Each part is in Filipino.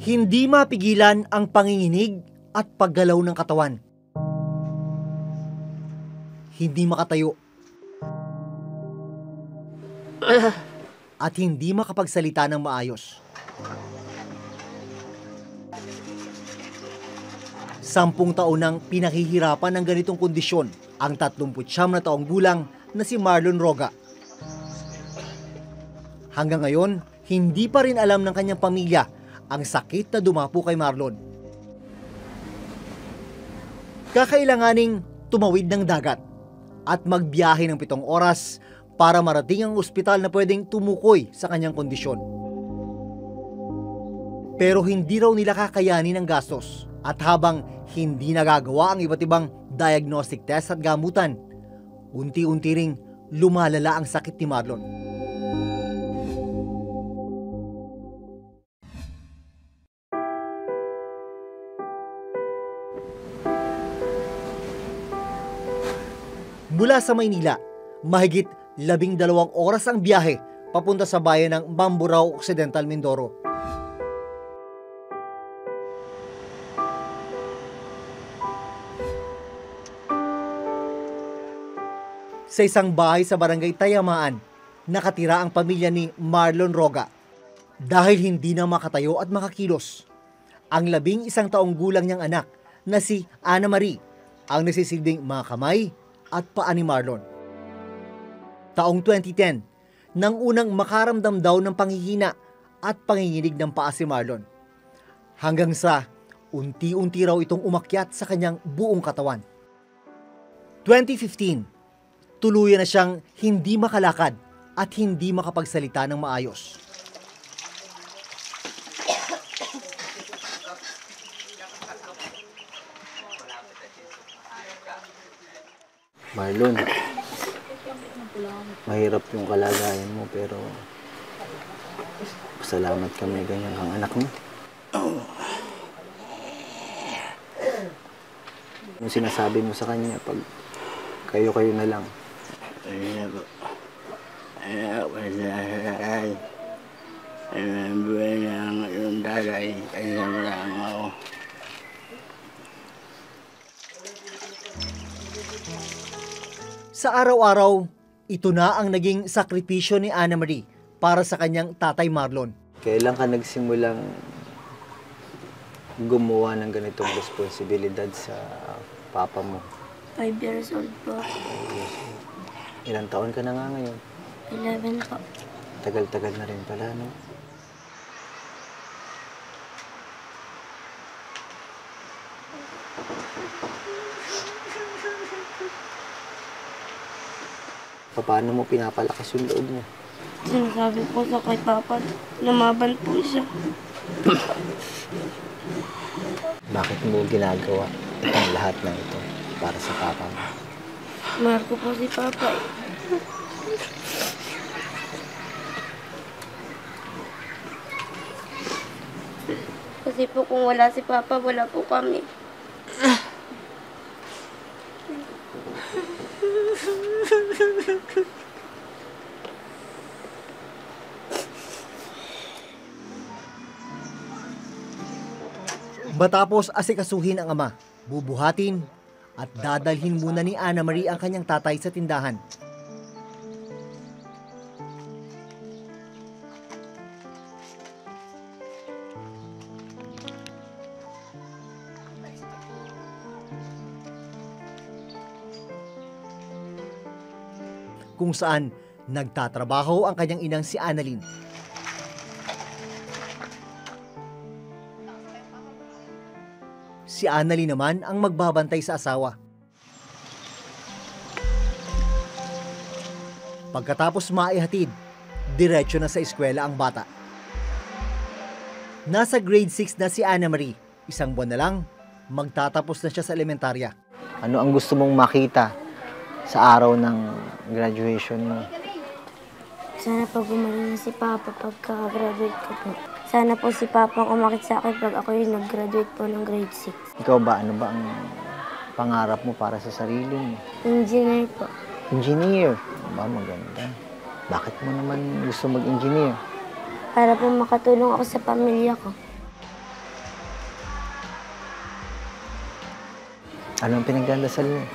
Hindi mapigilan ang panginginig at paggalaw ng katawan. Hindi makatayo. At hindi makapagsalita ng maayos. 10 taon nang pinahihirapan ng ganitong kondisyon ang 39 na taong gulang na si Marlon Roga. Hanggang ngayon, hindi pa rin alam ng kanyang pamilya ang sakit na dumapo kay Marlon. Kakailanganing tumawid ng dagat at magbiyahe ng 7 oras para marating ang ospital na pwedeng tumukoy sa kanyang kondisyon. Pero hindi raw nila kakayanin ang gastos at habang hindi nagagawa ang iba't ibang diagnostic test at gamutan, unti-unti ring lumalala ang sakit ni Marlon. Mula sa Maynila, mahigit 12 oras ang biyahe papunta sa bayan ng Mamburao Occidental, Mindoro. Sa isang bahay sa barangay Tayamaan, nakatira ang pamilya ni Marlon Roga. Dahil hindi na makatayo at makakilos, ang 11 taong gulang niyang anak na si Ana Marie ang nasisilbing mga kamay at paa ni Marlon. Taong 2010, nang unang makaramdam daw ng panghihina at panginginig ng paa si Marlon. Hanggang sa unti-unti raw itong umakyat sa kanyang buong katawan. 2015, tuluyan na siyang hindi makalakad at hindi makapagsalita ng maayos. Marlon, mahirap yung kalagayan mo pero salamat kami ganyan ang anak mo. Yung sinasabi mo sa kanya pag kayo-kayo na lang. Sa araw-araw, ito na ang naging sakripisyo ni Ana Marie para sa kanyang tatay Marlon. Kailan ka nagsimulang gumawa ng ganitong responsibilidad sa papa mo? 5 years old po. Ilang taon ka na nga ngayon? 11 po. Tagal-tagal na rin pala, no? Paano mo pinapalakas yung loob mo? Sinasabi po sa kay Papa, lumaban po siya. Bakit mo ginagawa itong lahat ng ito para sa papa mo? Mahal ko po si Papa. Kasi po kung wala si Papa, wala po kami. Matapos asikasuhin ang ama, bubuhatin at dadalhin muna ni Ana Marie ang kanyang tatay sa tindahan. Kung saan nagtatrabaho ang kanyang inang si Annalyn. Si Annalyn naman ang magbabantay sa asawa. Pagkatapos maihatid, diretso na sa eskwela ang bata. Nasa grade 6 na si Ana Marie. 1 buwan na lang, magtatapos na siya sa elementarya. Ano ang gusto mong makita sa araw ng graduation mo? Sana po gumaling si Papa pagka-graduate ko po. Sana po si Papa ang umakit sa akin pag ako yung nag-graduate po ng grade 6. Ikaw ba, ano ba ang pangarap mo para sa sarili mo? Engineer po. Engineer? Ba, maganda. Bakit mo naman gusto mag-engineer? Para po makatulong ako sa pamilya ko. Anong pinagdadasal mo?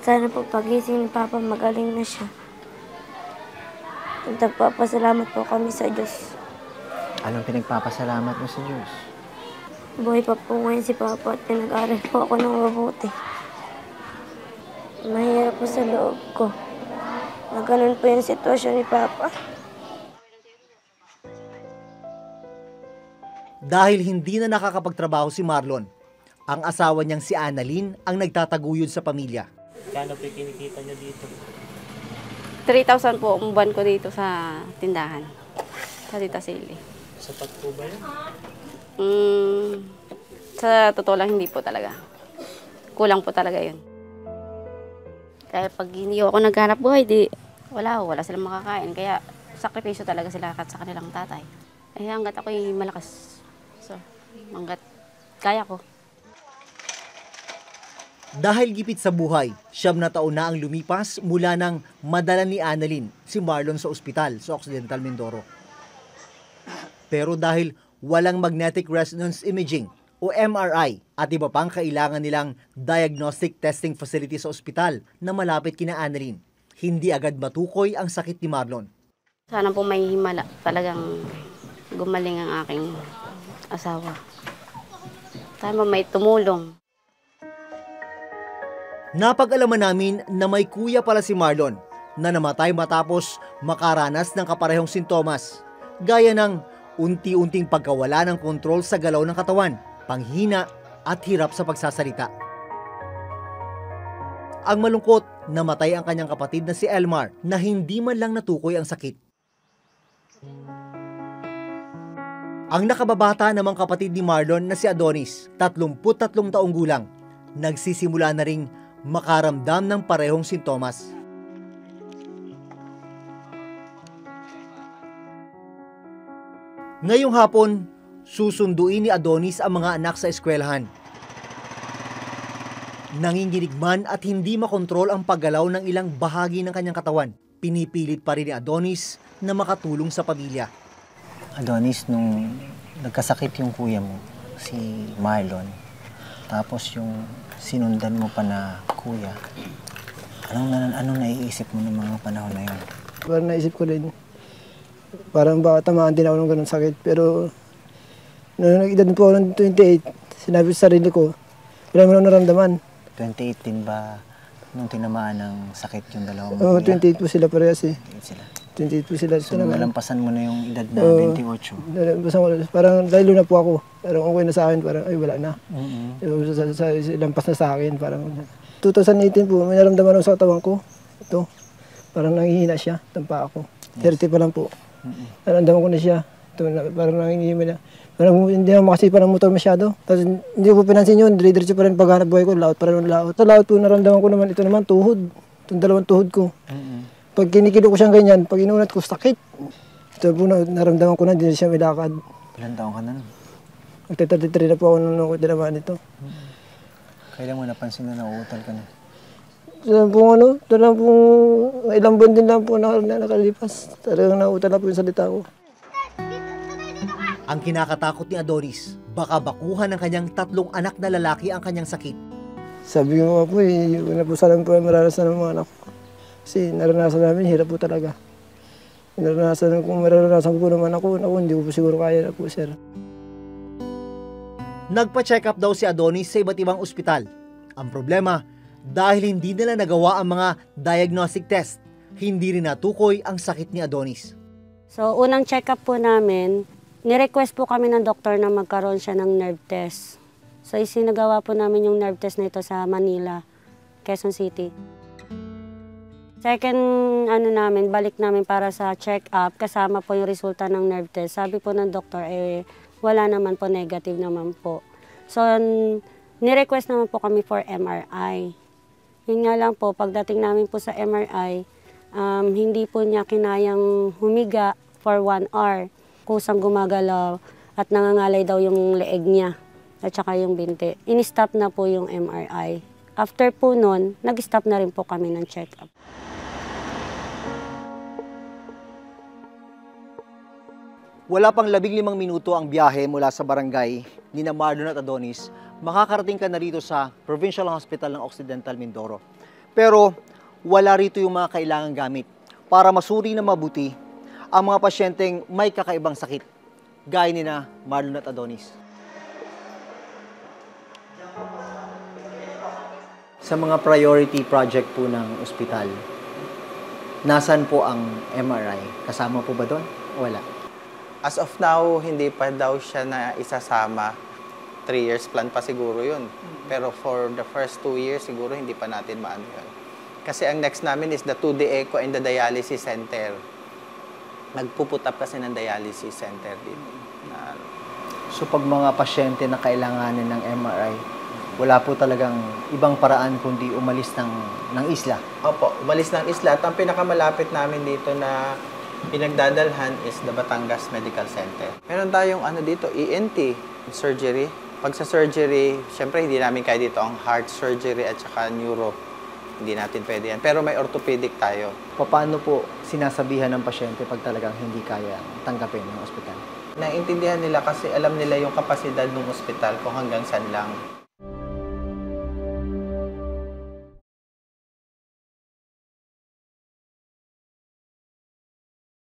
Sana po pagising ni Papa magaling na siya. At nagpapasalamat po kami sa Diyos. Anong pinagpapasalamat mo sa Diyos? Buhay pa po ngayon si Papa at pinag-aral po ako ng mabuti. Mahirap po sa loob ko. Na ganun po yung sitwasyon ni Papa. Dahil hindi na nakakapagtrabaho si Marlon, ang asawa niyang si Annalyn ang nagtataguyod sa pamilya. Kano po kinikita niyo dito? 3,000 po ang buwan ko dito sa tindahan. Sa Tita Silly. Sapat po ba yun? Sa totoo lang, hindi po talaga. Kulang po talaga yun. Kaya pag hindi ako naghanap buhay, wala silang makakain. Kaya sakripisyo talaga sila sa kanilang tatay. Eh hanggat ako'y malakas. So, hanggat kaya ko. Dahil gipit sa buhay, 9 na taon na ang lumipas mula nang madala ni Annalyn si Marlon sa ospital sa Occidental Mindoro. Pero dahil walang magnetic resonance imaging o MRI at iba pang kailangan nilang diagnostic testing facility sa ospital na malapit kina Annalyn, hindi agad matukoy ang sakit ni Marlon. Sana po may himala. Talagang gumaling ang aking asawa. Sana may tumulong. Napag-alaman namin na may kuya pala si Marlon na namatay matapos makaranas ng kaparehong sintomas, gaya ng unti-unting pagkawala ng kontrol sa galaw ng katawan, panghina at hirap sa pagsasalita. Ang malungkot, namatay ang kanyang kapatid na si Elmar na hindi man lang natukoy ang sakit. Ang nakababata namang kapatid ni Marlon na si Adonis, 33 taong gulang, nagsisimula na ring makaramdam ng parehong sintomas. Ngayong hapon, susunduin ni Adonis ang mga anak sa eskwelahan. Nanginginig man at hindi makontrol ang paggalaw ng ilang bahagi ng kanyang katawan, pinipilit pa rin ni Adonis na makatulong sa pamilya. Adonis, nung nagkasakit yung kuya mo, si Marlon, tapos yung sinundan mo pa na kuya, anong naiisip mo ng mga panahon na yun? Parang naisip ko din, parang baka tamaan din ako ng ganun sakit. Pero nung nag-edad po ako ng 28, sinabi sa sarili ko, wala mo lang naramdaman. 28 din ba nung tinamaan ng sakit yung dalawa mo? Oo, 28 po sila parehas eh. 28 sila. 28 po sila. So, nalampasan mo na yung edad na Oo. 28. Parang dahil na po ako, parang okay na sa akin, parang ay wala na. Mm-hmm. Lampas na sa akin, parang 2018 po, may naramdaman ako sa katawan ko. Ito, parang nanghihina siya, tampa ako. 30 pa lang po. Naramdaman ko na siya. Ito, parang nanghihina na. Parang hindi ako makasipa ng motor masyado. Tapos hindi ko pinansin yun, diretso pa rin paghanap buhay ko, laot pa rin laot. Sa laot po, naramdaman ko naman, ito naman, tuhod. Itong dalawang tuhod ko. Pag kinikilo ko siyang ganyan, pag inunat ko, sakit. Ito po, naramdaman ko na, hindi siya may lakad. Ilan taong ka na nun? Magte-33 na po ako nung tinamaan ito. Kailan mo napansin na nauutal ka na? Ito lang po, ilang buwan din lang po nakalipas. Talagang nauutal na po yung salita ko. Ang kinakatakot ni Adonis, baka bakuhan ng kanyang 3 anak na lalaki ang kanyang sakit. Sabi ko nga po, una po sana po maranasan ng mga anak ko. Kasi naranasan namin, hirap po talaga. Kung maranasan ko naman ako, hindi ko po siguro kaya na po, sir. Nagpa-check up daw si Adonis sa iba't ibang ospital. Ang problema, dahil hindi nila nagawa ang mga diagnostic test, hindi rin natukoy ang sakit ni Adonis. So, unang check-up po namin, ni-request po kami ng doktor na magkaroon siya ng nerve test. So, isinagawa po namin yung nerve test na ito sa Manila, Quezon City. Second, balik namin para sa check-up, kasama po yung resulta ng nerve test. Sabi po ng doktor, wala naman po, negative naman po. So, ni-request naman po kami for MRI. Yun nga lang po, pagdating namin po sa MRI, hindi po niya kinayang humiga for 1 hour. Kusang gumagalaw at nangangalay daw yung leeg niya at saka yung binti. In-stop na po yung MRI. After po nun, nag-stop na rin po kami ng check-up. Wala pang 15 minuto ang biyahe mula sa barangay ni na Marlon at Adonis, makakarating ka na rito sa Provincial Hospital ng Occidental Mindoro. Pero wala rito yung mga kailangang gamit para masuri na mabuti ang mga pasyenteng may kakaibang sakit, gaya ni na Marlon at Adonis. Sa mga priority project po ng ospital, nasan po ang MRI? Kasama po ba doon? Wala. As of now, hindi pa daw siya na isasama. 3 years plan pa siguro yun. Pero for the first 2 years, siguro hindi pa natin maano yun. Kasi ang next namin is the 2D Echo and the dialysis center. Nagpuput up kasi ng dialysis center dito. So pag mga pasyente na kailanganin ng MRI, wala po talagang ibang paraan kundi umalis ng isla? Opo, umalis ng isla. At ang pinakamalapit namin dito na pinagdadalhan is the Batangas Medical Center. Meron tayong dito, ENT, surgery. Pag sa surgery, syempre hindi namin kaya dito ang heart surgery at saka neuro. Hindi natin pwede yan. Pero may orthopedic tayo. Paano po sinasabihan ng pasyente pag talagang hindi kaya tanggapin ng ospital? Naiintindihan nila kasi alam nila yung kapasidad ng ospital kung hanggang saan lang.